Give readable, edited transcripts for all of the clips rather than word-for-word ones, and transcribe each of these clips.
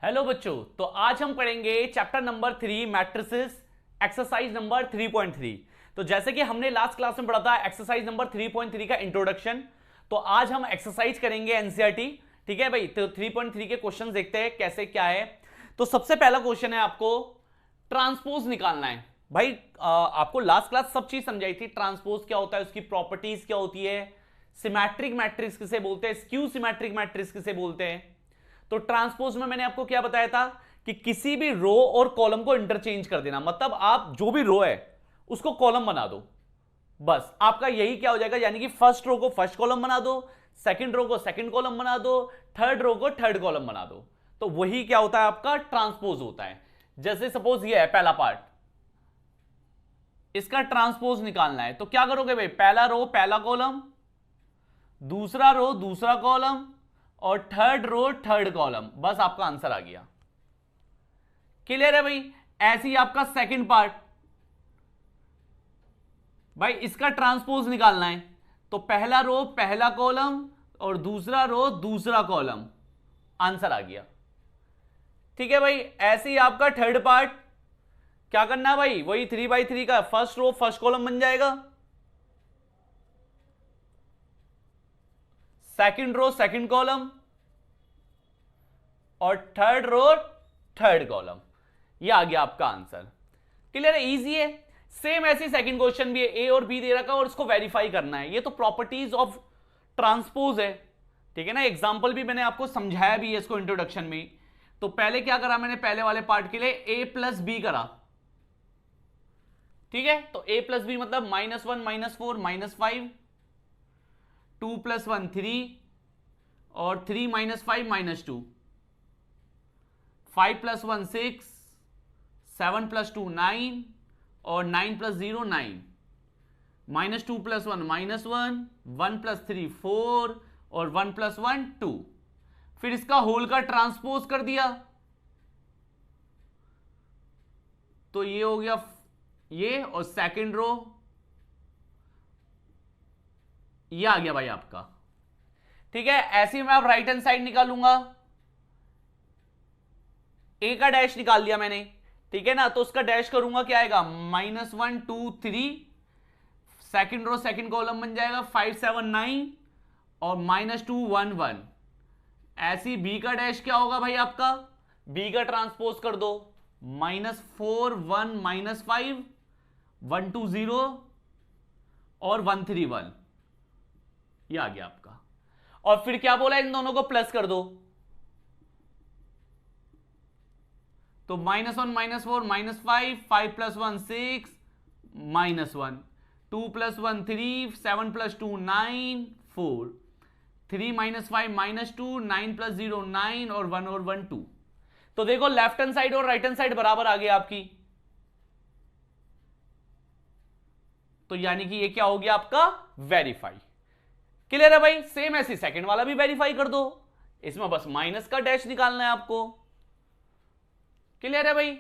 Hello बच्चों, तो आज हम पढ़ेंगे chapter number 3 matrices exercise number 3.3। तो जैसे कि हमने लास्ट क्लास में पढ़ा था एक्सरसाइज नंबर 3.3 का इंट्रोडक्शन, तो आज हम एक्सरसाइज करेंगे एनसीईआरटी। ठीक है भाई, तो 3.3 के क्वेश्चन देखते हैं कैसे क्या है। तो सबसे पहला क्वेश्चन है, आपको ट्रांसपोज निकालना है। भाई आपको लास्ट क्लास सब चीज समझाई थी, ट्रांसपोज क्या होता है, उसकी प्रॉपर्टीज क्या होती है, सिमेट्रिक मैट्रिक्स किसे बोलते हैं, स्क्यू सिमेट्रिक मैट्रिक्स किसे बोलते हैं। तो ट्रांसपोज में मैंने आपको क्या बताया था कि किसी भी रो और कॉलम को इंटरचेंज कर देना, मतलब आप जो भी रो है उसको कॉलम बना दो, बस आपका यही क्या हो जाएगा, यानी कि फर्स्ट रो को फर्स्ट कॉलम बना दो, सेकंड रो को सेकंड कॉलम बना दो, थर्ड रो को थर्ड कॉलम बना दो। तो वही क्या होता है, आपका ट्रांसपोज होता है। जैसे सपोज ये है पहला पार्ट, इसका ट्रांसपोज निकालना है, तो क्या करोगे भाई, पहला रो पहला कॉलम, दूसरा रो दूसरा कॉलम, और थर्ड रो थर्ड कॉलम, बस आपका आंसर आ गया। क्लियर है भाई। ऐसे ही आपका सेकंड पार्ट, भाई इसका ट्रांसपोज निकालना है, तो पहला रो पहला कॉलम और दूसरा रो दूसरा कॉलम, आंसर आ गया। ठीक है भाई। ऐसे ही आपका थर्ड पार्ट, क्या करना है भाई, वही 3x3 का फर्स्ट रो फर्स्ट कॉलम बन जाएगा, सेकंड रो सेकंड कॉलम, और थर्ड रो थर्ड कॉलम। ये आ गया आपका आंसर। क्लियर है, इजी है। सेम ऐसे सेकंड क्वेश्चन भी है, ए और बी दे रखा है और इसको वेरीफाई करना है। ये तो प्रॉपर्टीज ऑफ ट्रांसपोज है, ठीक है ना। एग्जांपल भी मैंने आपको समझाया भी है इसको इंट्रोडक्शन में। तो पहले क्या करा मैंने, पहले वाले पार्ट के लिए ए प्लस बी करा, ठीक है। तो ए प्लस बी मतलब -1 -4 -5, 2 + 1 3, और 3 - 5 -2, 5 + 1 6, 7 + 2 9, और 9 + 0 9, -2 + 1 -1, 1 + 3 4, और 1 + 1 2। फिर इसका होल का ट्रांसपोज कर दिया, तो ये हो गया ये, और सेकंड रो ये आ गया भाई आपका। ठीक है। ऐसे ही मैं अब राइट हैंड साइड निकालूंगा, ए का डैश निकाल दिया मैंने, ठीक है ना। तो उसका डैश करूंगा, क्या आएगा, -1 2 3, सेकंड रो सेकंड कॉलम बन जाएगा 5 7 9, और -2 1 1। ऐसी बी का डैश क्या होगा भाई आपका, बी का ट्रांसपोज कर दो, -4 1 -5, 1 2 0, और 1 3 1। ये आ गया आपका। और फिर क्या बोला, इन दोनों को प्लस कर दो, तो -1 -4 -5, 5 + 1 6 -1, 2 + 1 3, 7 + 2 9 4, 3 - 5 -2, 9 + 0 9, और 1 और 1 2। तो देखो लेफ्ट हैंड साइड और राइट हैंड साइड बराबर आ गया आपकी, तो यानी कि ये क्या हो गया आपका, वेरीफाई। क्लियर है भाई। सेम ऐसे सेकंड वाला भी वेरीफाई कर दो, इसमें बस माइनस का डैश निकालना है आपको। क्लियर है भाई।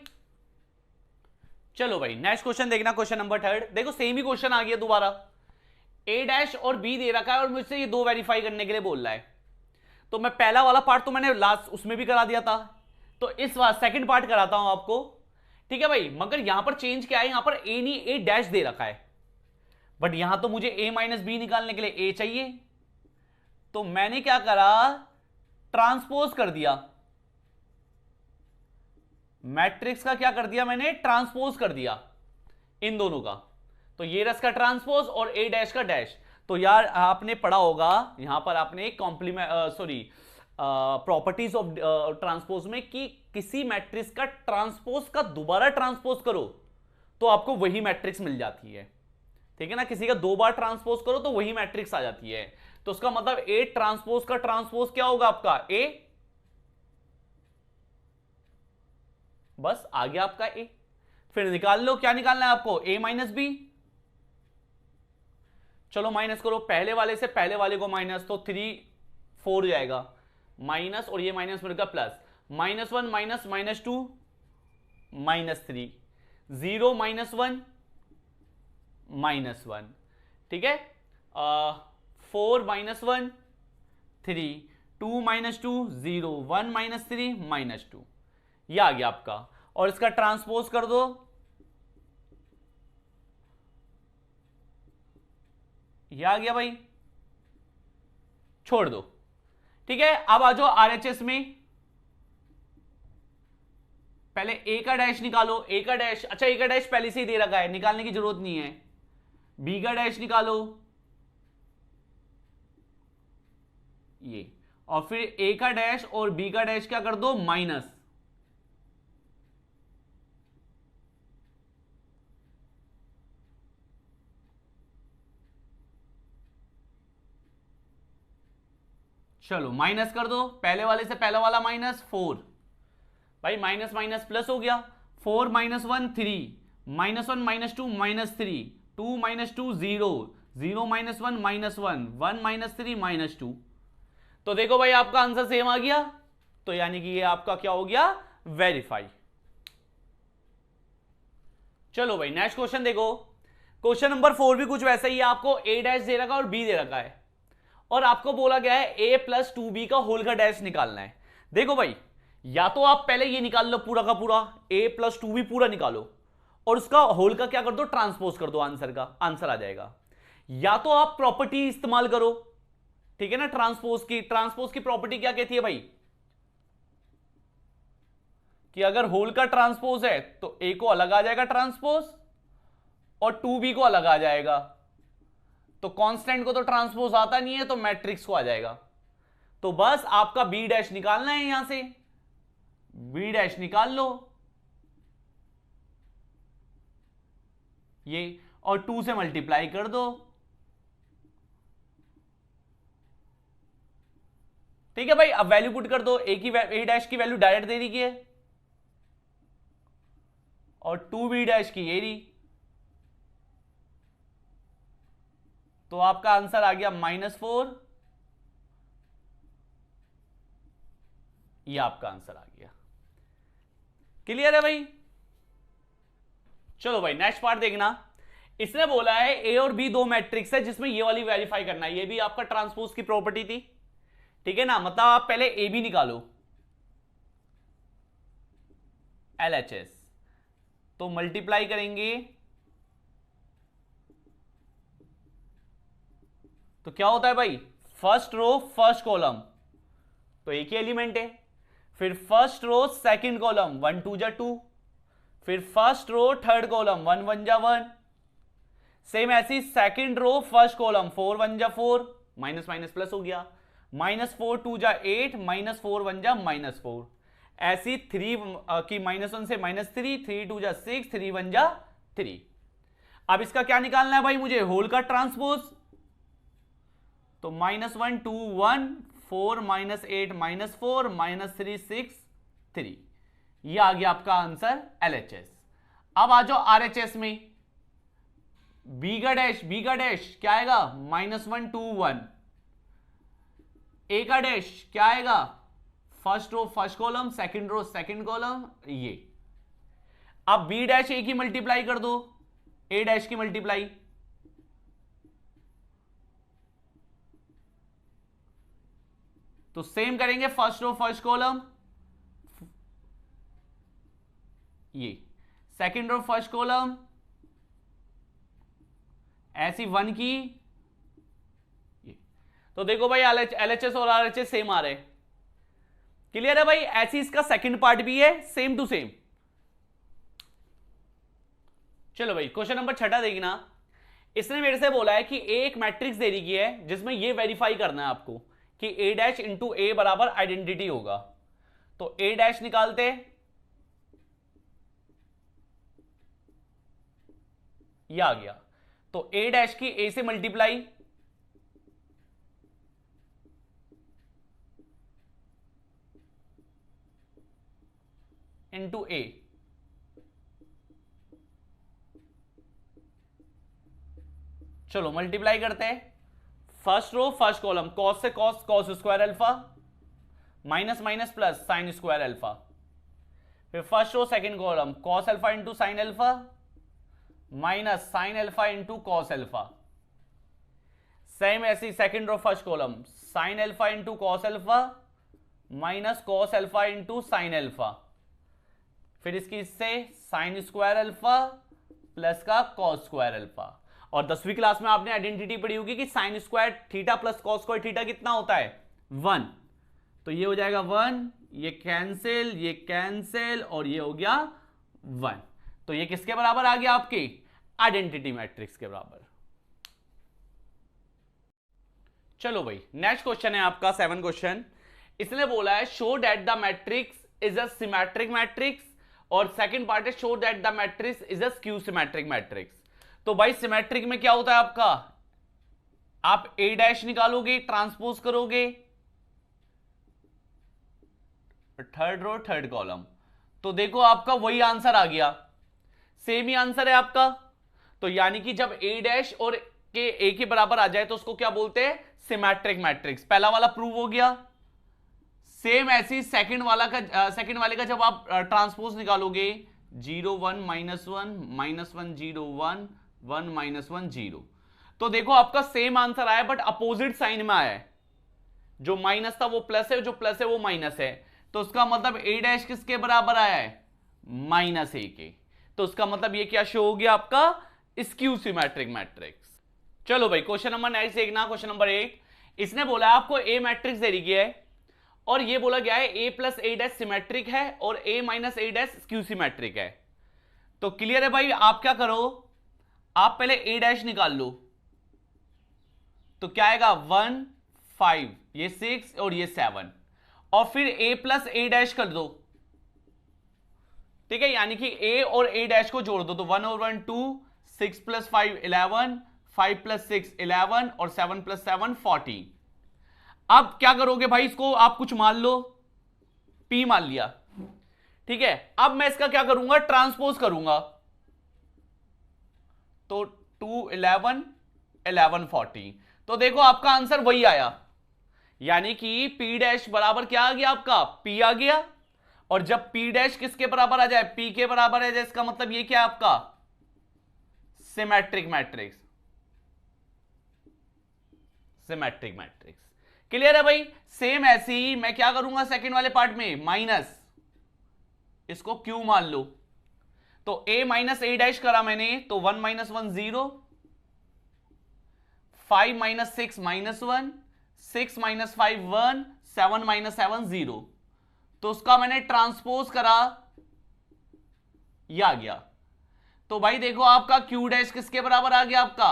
चलो भाई नेक्स्ट क्वेश्चन देखना, क्वेश्चन नंबर 3। देखो सेम ही क्वेश्चन आ गया दोबारा, ए डैश और बी दे रखा है और मुझसे ये दो वेरीफाई करने के लिए बोल रहा है। तो मैं पहला वाला पार्ट तो मैंने लास्ट उसमें भी करा दिया था, तो इस बार सेकंड पार्ट कराता हूं आपको, ठीक है भाई। मगर यहां पर चेंज क्या है, यहां पर ए नहीं ए डैश दे रखा है, बट यहां तो मुझे a - b निकालने के लिए a चाहिए। तो मैंने क्या करा, ट्रांसपोज कर दिया, मैट्रिक्स का क्या कर दिया मैंने, ट्रांसपोज कर दिया इन दोनों का। तो ये रस का ट्रांसपोज और ए डैश का डैश। तो यार आपने पढ़ा होगा यहां पर आपने कॉम्प्लीमेंट प्रॉपर्टीज ऑफ ट्रांसपोज में कि किसी मैट्रिक्स का ट्रांसपोज का दोबारा ट्रांसपोज करो तो आपको वही मैट्रिक्स मिल जाती है, ठीक है ना। किसी का दो बार ट्रांसपोज करो तो वही मैट्रिक्स आ जाती है। तो उसका मतलब ए ट्रांसपोज का ट्रांसपोज क्या होगा आपका, ए, बस आ गया आपका ए। फिर निकाल लो, क्या निकालना है आपको, a - b। चलो माइनस करो, पहले वाले से पहले वाले को माइनस, तो 3 4 जाएगा, माइनस और ये माइनस मिलकर प्लस, -1 -2 -3, 0 -1 -1, ठीक है। 4 - 1 3, 2 माइनस 2 0, 1 माइनस 3 माइनस 2, यह आ गया आपका। और इसका ट्रांसपोज कर दो, यह आ गया भाई, छोड़ दो। ठीक है, अब आ जाओ आरएचएस में। पहले ए का डैश निकालो, ए का डैश, अच्छा ए का डैश पहले से ही दे रखा है, निकालने की जरूरत नहीं है। बी का डैश निकालो, ये, और फिर ए का डैश और बी का डैश क्या कर दो, माइनस। चलो माइनस कर दो, पहले वाले से पहला वाला माइनस 4, भाई माइनस माइनस प्लस हो गया। 4 minus 1 3, minus 1 minus 2 minus 3, 2 minus 2 0, 0 minus 1 minus 1, 1 minus 3 minus 2। तो देखो भाई आपका आंसर सेम आ गया, तो यानी कि ये आपका क्या हो गया, वेरीफाई। चलो भाई नेक्स्ट क्वेश्चन देखो। क्वेश्चन नंबर 4 भी कुछ वैसा ही है, आपको ए डैश दे रखा है और बी दे रखा है, और आपको बोला गया है ए प्लस 2b का होल का डैश निकालना है। देखो भाई, या तो आप पहले ये निकाल लो पूरा का पूरा, a प्लस 2b पूरा निकालो, और उसका होल का क्या कर दो, ट्रांसपोज कर दो, आंसर का आंसर आ जाएगा। या तो आप प्रॉपर्टी इस्तेमाल करो, ठीक है ना, ट्रांसपोज की प्रॉपर्टी क्या कहती है भाई, कि अगर होल का ट्रांसपोज है तो a को अलग आ जाएगा ट्रांसपोज, और 2b को अलग आ जाएगा। तो कांस्टेंट को तो ट्रांसपोज आता नहीं है, तो मैट्रिक्स को आ जाएगा। तो बस आपका बी डैश निकालना है, यहां से बी डैश निकाल लो ये, और 2 से मल्टीप्लाई कर दो। ठीक है भाई, अब वैल्यू पुट कर दो, ए डैश की वैल्यू डायरेक्ट दे दी है, और 2b डैश की ये दी, तो आपका आंसर आ गया -4। ये आपका आंसर आ गया। क्लियर है भाई? चलो भाई नेक्स्ट पार्ट देखना। इसने बोला है ए और बी दो मैट्रिक्स है जिसमें ये वाली वेरीफाई करना है, ये भी आपका ट्रांसपोज की प्रॉपर्टी थी, ठीक है ना। मतलब आप पहले ए बी निकालो, LHS, तो मल्टीप्लाई करेंगे तो क्या होता है भाई, फर्स्ट रो फर्स्ट कॉलम, तो एक ही एलिमेंट है। फिर फर्स्ट रो सेकंड कॉलम, 1 2 जा 2, फिर फर्स्ट रो थर्ड कॉलम, 1 1 जा 1। सेम ऐसी सेकंड रो फर्स्ट कॉलम, 4 1 जा 4, माइनस माइनस प्लस हो गया, -4 2 जा 8, -4 1 जा -4। ऐसी 3 की -1 से -3, 3 2 जा 6, 3 1 जा 3। अब इसका क्या निकालना है भाई मुझे, होल का ट्रांसपोज, तो -1 2 1, 4 -8 -4, -3 6 3, ये आ गया आपका आंसर LHS। अब आ जाओ RHS में, बी का डैश क्या आएगा, -1 2 1, ए का डैश क्या आएगा, first row first column, second row second column, ये। अब बी डैश ए की मल्टीप्लाई कर दो, ए डैश की मल्टीप्लाई, तो सेम करेंगे फर्स्ट रो फर्स्ट कॉलम, ये सेकंड रो फर्स्ट कॉलम, ऐसी 1 की ये। तो देखो भाई LHS और RHS सेम आ रहे, क्लियर है भाई। ऐसी इसका सेकंड पार्ट भी है, सेम टू सेम। चलो भाई क्वेश्चन नंबर 6 देखना। इसने मेरे से बोला है कि एक मैट्रिक्स दे दी है जिसमें ये वेरीफाई करना है आपको कि A डैश इंटू A बराबर आइडेंटिटी होगा। तो A डैश निकालते, ये आ गया, तो A डैश की A से मल्टीप्लाई, इंटू A, चलो मल्टीप्लाई करते हैं। First row first column, cos से cos, cos square alpha, minus minus plus sine square alpha. फिर first row second column, cos alpha into sine alpha, minus sine alpha into cos alpha. Same ऐसी second row first column, sine alpha into cos alpha, minus cos alpha into sine alpha, फिर इसकी इससे sine square alpha plus का cos square alpha. और 10वीं class में आपने identity पढ़ी होगी कि sine square theta plus cos square theta कितना होता है 1, तो ये हो जाएगा 1, ये कैंसिल और ये हो गया 1। तो ये किसके बराबर आ गया आपकी आइडेंटिटी मैट्रिक्स के बराबर। चलो भाई नेक्स्ट क्वेश्चन है आपका 7 क्वेश्चन। इसने बोला है show that the matrix is a symmetric matrix, और सेकंड पार्ट है show that the matrix is a skew symmetric matrix. तो भाई सिमेट्रिक में क्या होता है आपका, आप ए डैश निकालोगे, ट्रांसपोज करोगे थर्ड रो थर्ड कॉलम, तो देखो आपका वही आंसर आ गया, सेम ही आंसर है आपका। तो यानी कि जब ए डैश और के ए के बराबर आ जाए तो उसको क्या बोलते हैं सिमेट्रिक मैट्रिक्स। पहला वाला प्रूव हो गया। सेम ऐसी सेकंड वाले का जब आप ट्रांसपोज निकालोगे 0 1 -1 -1 0 1 1 -1 0, तो देखो आपका सेम आंसर आया बट अपोजिट साइन में आया है। जो माइनस था वो प्लस है, जो प्लस है वो माइनस है, तो उसका मतलब ए डैश किसके बराबर आया है -a के। तो उसका मतलब ये क्या शो हो गया आपका स्क्यू सिमेट्रिक मैट्रिक्स। चलो भाई क्वेश्चन नंबर नेक्स्ट देखना, क्वेश्चन नंबर 8। इसने बोला आपको ए मैट्रिक्स दे रही है और ये बोला गया है a plus A dash symmetric है और a minus A dash skew symmetric है। तो क्लियर है भाई, आप क्या करो, आप पहले a डैश निकाल लो, तो क्या आएगा 1 5, ये 6 और ये 7, और फिर a प्लस ए डैश कर दो, ठीक है, यानी कि a और a डैश को जोड़ दो, तो 1 और 1 2, 6 प्लस 5 11, 5 प्लस 6 11 और 7 प्लस 7 14। अब क्या करोगे भाई, इसको आप कुछ मान लो, p मान लिया, ठीक है। अब मैं इसका क्या करूंगा, ट्रांसपोज करूंगा, तो 2 11 11 14, तो देखो आपका आंसर वही आया, यानी कि p डैश बराबर क्या आ गया आपका p आ गया। और जब p डैश किसके बराबर आ जाए, p के बराबर है, इसका मतलब ये क्या है आपका symmetric matrix. Symmetric matrix clear है भाई। सेम ऐसी ही मैं क्या करूंगा सेकंड वाले पार्ट में, माइनस इसको q मान लो, तो a माइनस ए डैश करा मैंने, तो 1 -1 0, 5 - 6 -1, 6 - 5 1, 7 - 7 0, तो उसका मैंने ट्रांसपोज करा, यह आ गया। तो भाई देखो आपका q डैश किसके बराबर आ गया आपका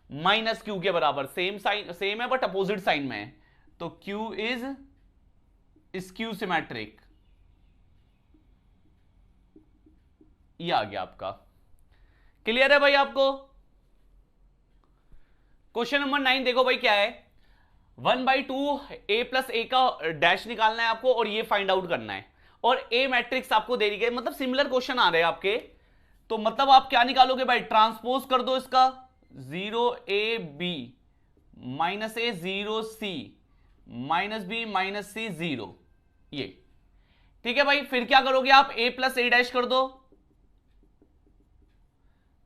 -q के बराबर, सेम साइन सेम है बट अपोजिट साइन में है, तो q इज स्क्यू सिमेट्रिक, ये आ गया आपका। क्लियर है भाई आपको। क्वेश्चन नंबर 9 देखो भाई क्या है, 1/2 a प्लस ए का डैश निकालना है आपको और ये फाइंड आउट करना है, और ए मैट्रिक्स आपको दे दी गई, मतलब सिमिलर क्वेश्चन आ रहे हैं आपके, तो मतलब आप क्या निकालोगे भाई, ट्रांसपोज कर दो इसका 0ab -a 0c -b -c 0, ये ठीक है भाई। फिर क्या करोगे आप, a प्लस ए डैश कर दो,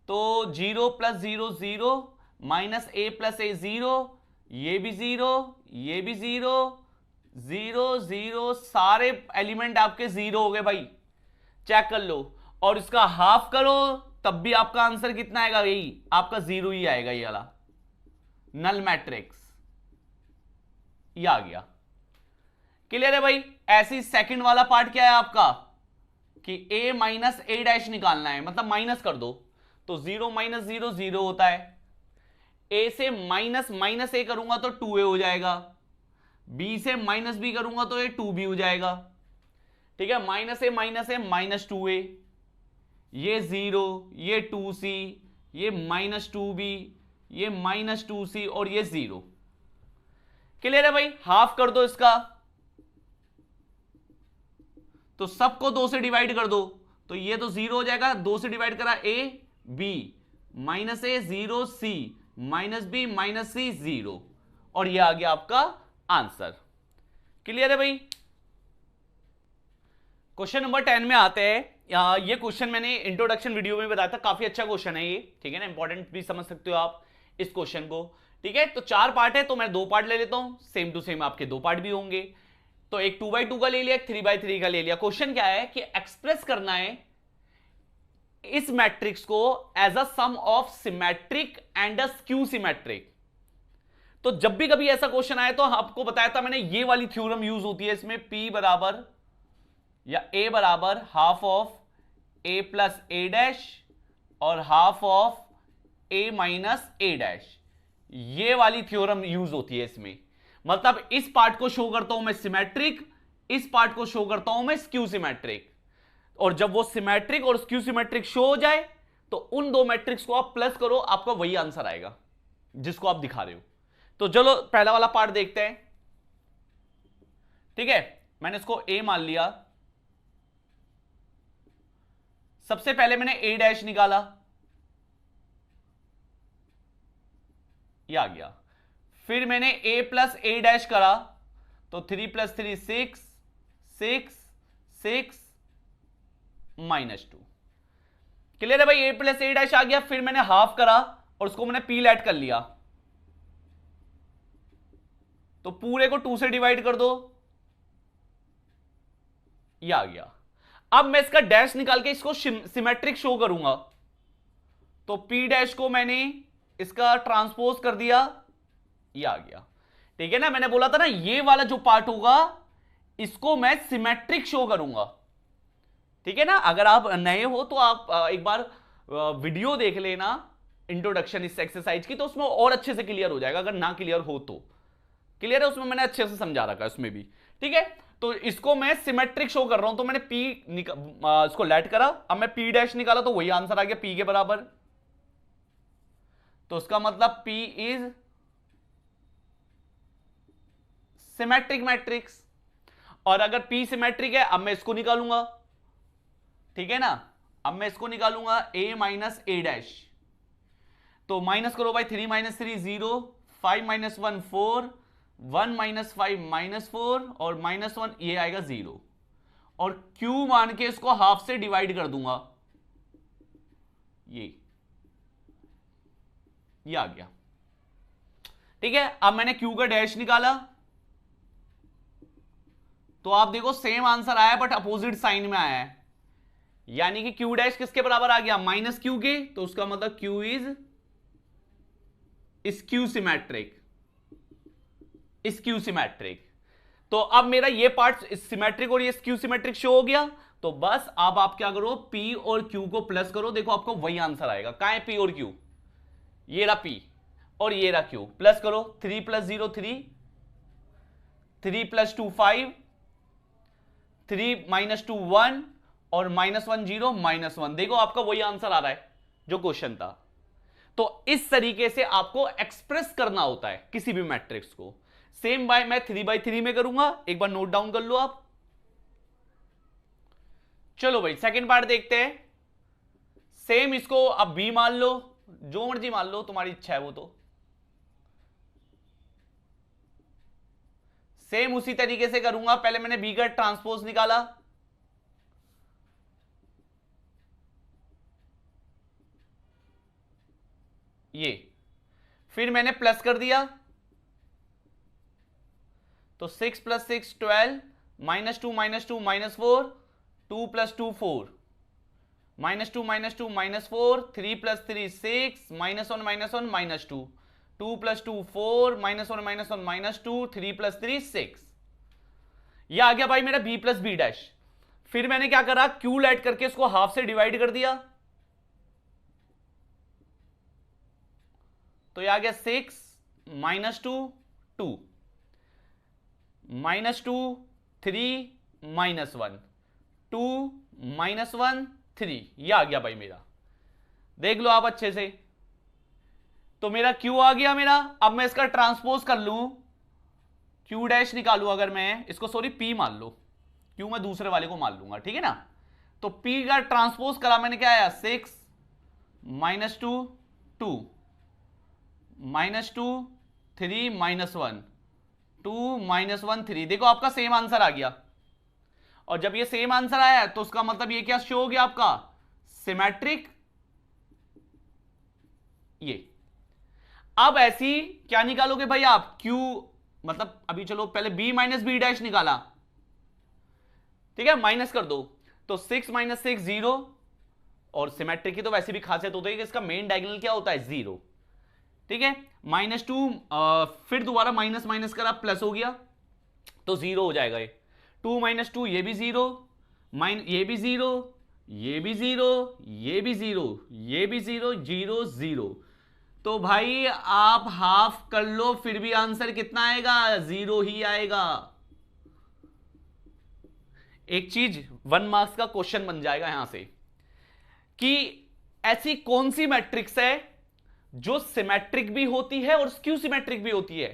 तो 0 + 0 0 -a + a 0, ये भी 0 ये भी 0 0 0, सारे एलिमेंट आपके 0 हो गए भाई, चेक कर लो, और इसका हाफ करो तब भी आपका आंसर कितना आएगा, यही आपका 0 ही आएगा, ये वाला नल मैट्रिक्स, ये आ गया। क्लियर है भाई। ऐसी सेकंड वाला पार्ट क्या है आपका कि a माइनस ए डैश निकालना है, मतलब माइनस कर दो, तो 0 - 0 0 होता है, a से माइनस ए करूंगा तो 2a हो जाएगा, b से -b करूंगा तो ये 2b हो जाएगा, ठीक है, -a -2a, ये 0 ये 2c, ये -2b, ये -2c और ये 0। क्लियर है भाई। हाफ कर दो इसका, तो सबको 2 से डिवाइड कर दो, तो ये तो 0 हो जाएगा, 2 से डिवाइड करा a b -a 0 c -b -c 0, और ये आ गया आपका आंसर। क्लियर है भाई। क्वेश्चन नंबर 10 में आते हैं। ये क्वेश्चन मैंने इंट्रोडक्शन वीडियो में बताया था, काफी अच्छा क्वेश्चन है ये, ठीक है ना, इंपॉर्टेंट भी समझ सकते हो आप इस क्वेश्चन को, ठीक है। तो 4 पार्ट है, तो मैं 2 पार्ट ले लेता हूं, सेम टू सेम आपके 2 पार्ट भी होंगे, तो एक 2x2 का ले लिया, एक 3x3 का ले लिया। क्वेश्चन क्या है कि एक्सप्रेस करना है इस मैट्रिक्स को as a sum of symmetric and a skew symmetric. तो जब भी कभी ऐसा क्वेश्चन आए तो आपको बताया था मैंने, ये वाली थ्योरम यूज होती है इसमें, P बराबर या A बराबर half of A plus A dash और half of A minus A dash. ये वाली थ्योरम यूज होती है इसमें। मतलब इस पार्ट को शो करता हूं मैं सिमेट्रिक, इस पार्ट को शो करता हूं मैं स्क्यू सिमेट्रिक। और जब वो सिमेट्रिक और स्क्यू सिमेट्रिक शो हो जाए तो उन दो मैट्रिक्स को आप प्लस करो, आपका वही आंसर आएगा जिसको आप दिखा रहे हो। तो चलो पहला वाला पार्ट देखते हैं। ठीक है, मैंने इसको A मान लिया। सबसे पहले मैंने A डैश निकाला, ये आ गया। फिर मैंने A प्लस A डैश करा तो 3 प्लस 3 6, 6 6 -2। क्लियर है भाई, A प्लस A डैश आ गया। फिर मैंने हाफ करा और उसको मैंने P लेट कर लिया, तो पूरे को 2 से डिवाइड कर दो, ये आ गया। अब मैं इसका डैश निकाल के इसको सिमेट्रिक शो करूंगा, तो P डैश को मैंने इसका ट्रांसपोज कर दिया, ये आ गया। ठीक है ना, मैंने बोला था ना ये वाला जो पार्ट होगा इसको मैं सिमेट्रिक शो करूंगा। ठीक है ना, अगर आप नए हो तो आप एक बार वीडियो देख लेना इंट्रोडक्शन इस एक्सरसाइज की, तो उसमें और अच्छे से क्लियर हो जाएगा। अगर ना क्लियर हो तो क्लियर है, उसमें मैंने अच्छे से समझा रखा है उसमें भी। ठीक है, तो इसको मैं सिमेट्रिक शो कर रहा हूं, तो मैंने P इसको लेट करा। अब मैं P डैश निकाला तो वही आंसर आ गया P के बराबर। तो उसका मतलब P इज सिमेट्रिक मैट्रिक्स। और अगर P सिमेट्रिक है, अब मैं इसको निकालूंगा। ठीक है ना, अब मैं इसको निकालूंगा A माइनस A डैश। तो माइनस करो भाई, 3 माइनस 3 0, 5 माइनस 1 4, 1 माइनस 5 -4 और -1 ये आएगा 0। और Q मान के इसको हाफ से डिवाइड कर दूंगा, ये आ गया। ठीक है, अब मैंने Q का डैश निकाला तो आप देखो सेम आंसर आया बट अपोजिट साइन में आया है। यानी कि Q डैश किसके बराबर आ गया, -Q के। तो उसका मतलब Q is skew symmetric, skew symmetric. तो अब मेरा ये पार्ट सिमेट्रिक और ये स्क्यू सिमेट्रिक शो हो गया। तो बस अब आप क्या करो, P और Q को प्लस करो, देखो आपको वही आंसर आएगा। कहां है P और Q, ये रहा P और ये रहा Q। प्लस करो, 3 प्लस 0 3, 3 प्लस 2 5, 3 माइनस 2 1 और -1 0 -1। देखो आपका वही आंसर आ रहा है जो क्वेश्चन था। तो इस तरीके से आपको एक्सप्रेस करना होता है किसी भी मैट्रिक्स को। सेम बाय मैं 3x3 में करूंगा, एक बार नोट डाउन कर लो आप। चलो भाई सेकंड पार्ट देखते हैं। सेम इसको अब B मान लो, जो मर्जी मान लो, तुम्हारी इच्छा है वो। तो सेम उसी तरीके से करूंगा। पहले मैंने B का ट्रांसपोज निकाला, ये, फिर मैंने प्लस कर दिया, तो 6 plus 6 12, -2 -2 -4, 2 plus 2 4, -2 -2 -4, 3 plus 3 6, -1 -1 -2, 2 plus 2 4, -1 -1 -2, 3 plus 3 6। यह आ गया भाई मेरा B प्लस B डैश। फिर मैंने क्या करा, Q लेट करके इसको हाफ से डिवाइड कर दिया, तो यह आ गया 6 -2 2, -2 3 -1 2 -1 3। यह आ गया भाई मेरा, देख लो आप अच्छे से। तो मेरा Q आ गया मेरा। अब मैं इसका ट्रांसपोज कर लूं, Q डैश निकालू, अगर मैं इसको सॉरी P मान लो, Q मैं दूसरे वाले को मान लूंगा। ठीक है ना, तो P का ट्रांसपोज करा मैंने, क्या आया 6 -2 2 -2 3 -1 2 -1 3। देखो आपका सेम आंसर आ गया। और जब ये सेम आंसर आया तो उसका मतलब ये क्या शो हो गया आपका, सिमेट्रिक। ये अब ऐसी क्या निकालोगे भाई आप, Q मतलब अभी चलो पहले B माइनस B डैश निकाला, ठीक है, माइनस कर दो तो 6 माइनस 6 0, और सिमेट्रिक की तो वैसे भी खासियत होती है कि इसका मेन डायगोनल क्या होता है 0, ठीक है। -2 फिर दोबारा माइनस माइनस करा प्लस हो गया तो 0 हो जाएगा ये। 2 - 2 ये भी 0, ये भी 0, ये भी 0, ये भी 0, ये भी 0, 0 0। तो भाई आप हाफ कर लो फिर भी आंसर कितना आएगा, 0 ही आएगा। एक चीज 1 मार्क्स का क्वेश्चन बन जाएगा यहां से कि ऐसी कौन सी मैट्रिक्स है जो सिमेट्रिक भी होती है और स्क्यू सिमेट्रिक भी होती है।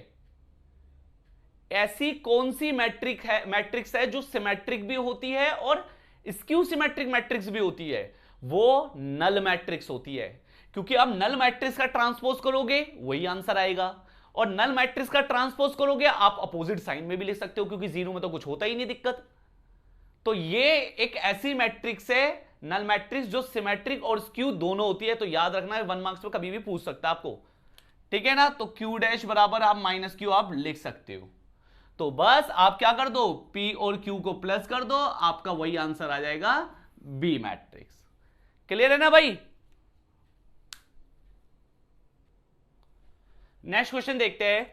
ऐसी कौन सी मैट्रिक्स है जो सिमेट्रिक भी होती है और स्क्यू सिमेट्रिक मैट्रिक्स भी होती है। वो नल मैट्रिक्स होती है, क्योंकि आप नल मैट्रिक्स का ट्रांसपोज करोगे वही आंसर आएगा, और नल मैट्रिक्स का ट्रांसपोज करोगे आप अपोजिट साइन में भी लिख सकते हो, क्योंकि जीरो में तो कुछ होता ही नहीं दिक्कत। तो ये एक ऐसी मैट्रिक्स है नल मैट्रिक्स जो सिमेट्रिक और स्क्यू दोनों होती है। तो याद रखना है 1 मार्क्स पे कभी भी पूछ सकता है आपको, ठीक है ना। तो क्यू डैश बराबर आप माइनस क्यू आप लिख सकते हो। तो बस आप क्या कर दो, P और Q को प्लस कर दो, आपका वही आंसर आ जाएगा बी मैट्रिक्स। क्लियर है ना भाई। नेक्स्ट क्वेश्चन देखते हैं।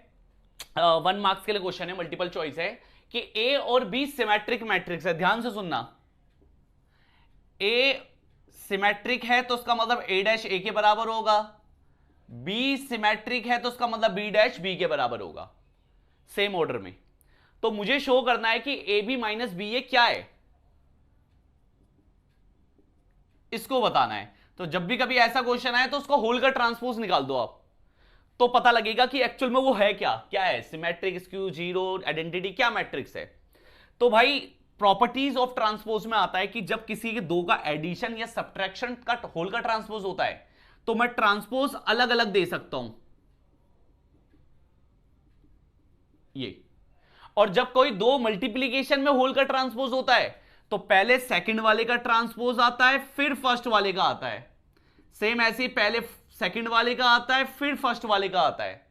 1 मार्क्स के लिए क्वेश्चन है, मल्टीपल चॉइस है कि A और B सिमेट्रिक मैट्रिक्स है। ध्यान से सुनना, A सिमेट्रिक है तो उसका मतलब A डैश A के बराबर होगा, B सिमेट्रिक है तो उसका मतलब B डैश B के बराबर होगा, सेम ऑर्डर में। तो मुझे शो करना है कि AB माइनस बी ये क्या है, इसको बताना है। तो जब भी कभी ऐसा क्वेश्चन आए तो उसको होल का ट्रांसपोज निकाल दो आप, तो पता लगेगा कि एक्चुअल में वो है क्या क्या है, सिमेट्रिक, स्क्यू, जीरो, आइडेंटिटी, क्या मैट्रिक्स है। तो भाई प्रॉपर्टीज ऑफ ट्रांसपोज में आता है कि जब किसी के दो का एडिशन या सब्ट्रैक्शन का होल का ट्रांसपोज होता है तो मैं ट्रांसपोज अलग अलग दे सकता हूं ये, और जब कोई दो मल्टीप्लीकेशन में होल का ट्रांसपोज होता है तो पहले सेकंड वाले का ट्रांसपोज आता है फिर फर्स्ट वाले का आता है। सेम ऐसे ही पहले सेकंड वाले का आता है फिर फर्स्ट वाले का आता है।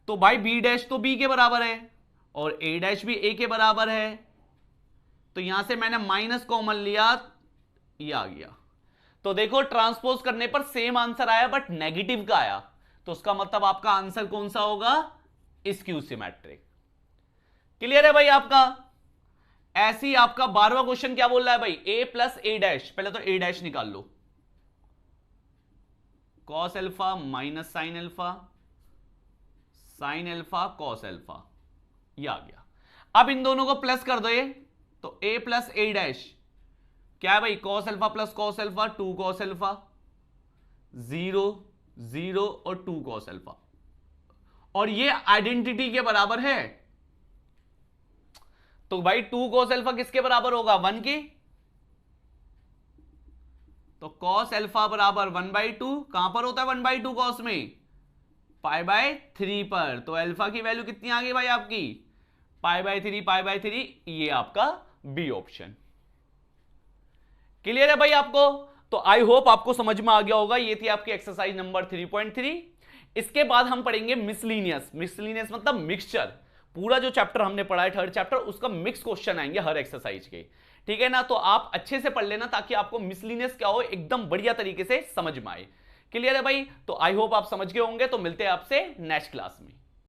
तो भाई बी डैश तो बी के बराबर है और ए डैश भी ए के बराबर है, तो यहां से मैंने माइनस कॉमन लिया, ये आ गया। तो देखो ट्रांसपोज करने पर सेम आंसर आया बट नेगेटिव का आया, तो उसका मतलब आपका आंसर कौन सा होगा, स्क्यू सिमेट्रिक। क्लियर है भाई आपका। ऐसे ही आपका 12वां क्वेश्चन क्या बोल रहा है भाई, a प्लस ए डैश, पहले तो ए डैश निकाल लो, cos alpha minus sine alpha, sine alpha cos alpha, ये आ गया। अब इन दोनों को प्लस कर दो, ये तो a प्लस ए डैश क्या है भाई, cos alpha plus cos alpha, 2 cos alpha, 0 0 और 2 कॉस एल्फा, और ये आइडेंटिटी के बराबर है। तो भाई 2 कॉस एल्फा किसके बराबर होगा, 1 के, तो कॉस एल्फा बराबर 1/2, कहां पर होता है 1/2 कॉस में, π/3 पर। तो एल्फा की वैल्यू कितनी आ गई भाई आपकी, π/3, π/3, ये आपका बी ऑप्शन। क्लियर है भाई आपको। तो आई होप आपको समझ में आ गया होगा। ये थी आपकी एक्सरसाइज नंबर 3.3। इसके बाद हम पढ़ेंगे मिसलिनियस। मिसलिनियस मतलब मिक्सचर। पूरा जो चैप्टर हमने पढ़ा है, थर्ड चैप्टर, उसका मिक्स क्वेश्चन आएंगे हर एक्सरसाइज के, ठीक है ना। तो आप अच्छे से पढ़ लेना ताकि आपको मिसलिनियस क्या हो एकदम बढ़िया तरीके से समझ में आए। क्लियर है भाई। तो आई होप आप समझ गए होंगे। तो मिलते हैं आपसे नेक्स्ट क्लास में।